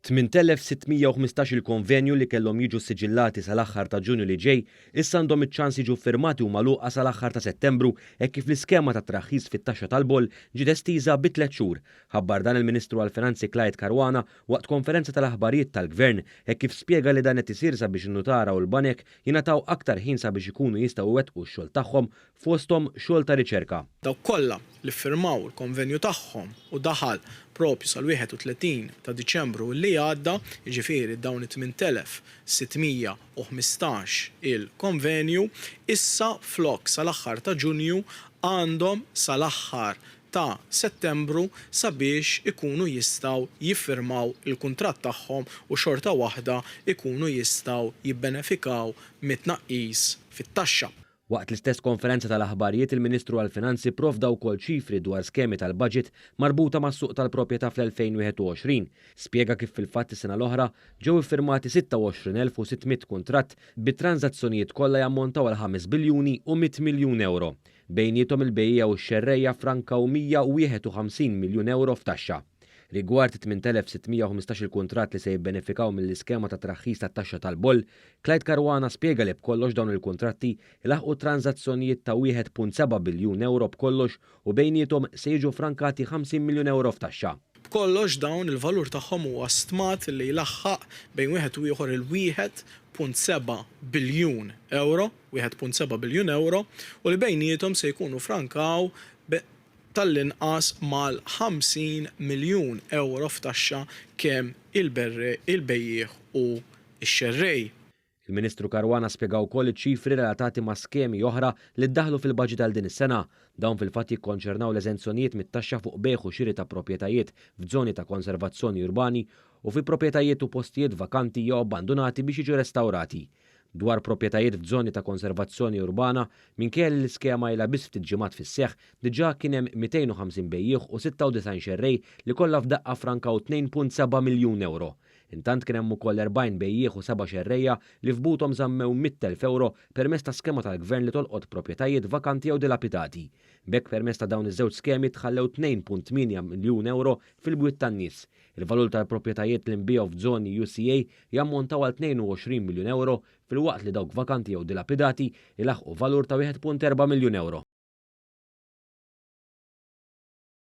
8,615 il-konvenju li kellhom jiġu siġillati sal-aħħar ta' Ġunju li ġej issa għandhom iċ-ċans jiġu firmati u magħluqa sal-aħħar ta' Settembru hekk kif l-iskema ta' traħħis fit-taxxa tal-boll ġiet estiża bi 3 xhur. Ħabbar dan il-Ministru għall-Finanzi Clyde Caruana waqt konferenza tal-aħbarijiet tal-Gvern hekk kif spjega li dan qed isir sabiex in-nutara u l-banek jingħataw aktar ħin sabiex ikunu jistgħu iwettqu x-xogħol tagħhom fosthom xogħol ta' riċerka. Dawk kollha li ffirmaw il-konvenju tagħhom u daħal propju sal-31 ta' Diċembru li għadda, jiġifieri dawn 8,615 il-konvenju, issa flok sal-aħħar ta' Ġunju għandhom sal-aħħar ta' Settembru sabiex ikunu jistgħu jiffirmaw il-kuntratt tagħhom u xorta waħda ikunu jistgħu jibbenefikaw mit-tnaqqis fit-taxxa. Waqt l-istess konferenza tal-aħbarijiet il-Ministru għall-Finanzi provda wkoll ċifri dwar skemi tal-budget marbuta mas-suq tal-proprjetà fl-2021. Spjega kif fil-fatt is-sena l-oħra ġew iffirmati 26,600 kuntratt bit-tranzazzjonijiet kollha jammontaw għal 5 biljuni u 100 miljun euro. Bejniethom il-bejja u x-xerrejja frankaw 151 miljun euro f'taxxa. Rigward 8,615 il-kuntratt li se jibbenefikaw mill-iskema ta' traħħis tat-taxxa tal-boll, Clyde Caruana spjega li b'kollox dawn il-kuntratti ilaħqu tranzazzjonijiet ta' 1.7 biljun euro b'kollox u bejniethom se jiġu frankati 50 miljun euro f'taxxa. B'kollox dawn il-valur tagħhom huwa stmat li jlaħħaq bejn wieħed u ieħor il-1.7 biljun euro, 1.7 biljun euro, u li bejniethom se jkunu frankaw tal-inqas mal-50 miljun euro f'taxxa kemm il-bejjieħ u x-xerrej. Il-Ministru Caruana spjegaw wkoll iċ-ċifri relatati ma' skemi oħra li ddaħlu fil-baġit għal din is-sena. Dawn fil-fatt jikkonċernaw l-eżenzjonijiet mit-taxxa fuq bejgħ u xiri ta' proprjetajiet f'żoni ta' konservazzjoni urbani u fi proprjetajiet u postijiet vakanti jew abbandonati biex jiġu restawrati. Dwar proprjetajiet f'żoni ta' konservazzjoni urbana minkejja li l-iskema ilha biss ftit ġimgħat fis-seħħ diġà kien hemm 250 bejjieħ u 96 xerrej li kollha f'daqqa frankaw 2.7 miljun euro. Intant kien hemm ukoll 40 bejjieħ u 7 xerrejja li fbuthom żammew 100,000 euro permezz ta' skema tal-Gvern li tolqot proprjetajiet vakanti jew dilapidati. Bekk permezz ta' dawn iż-żewġ skemi tħallew 2.8 miljun euro fil-bwiet tan-nies. Il-valur tal-proprjetajiet li nbiegħu f'żoni UCA jammontaw għal 22 miljun euro fil-waqt li dawk vakanti jew dilapidati ilaħqu valur ta' 1.4 miljun euro.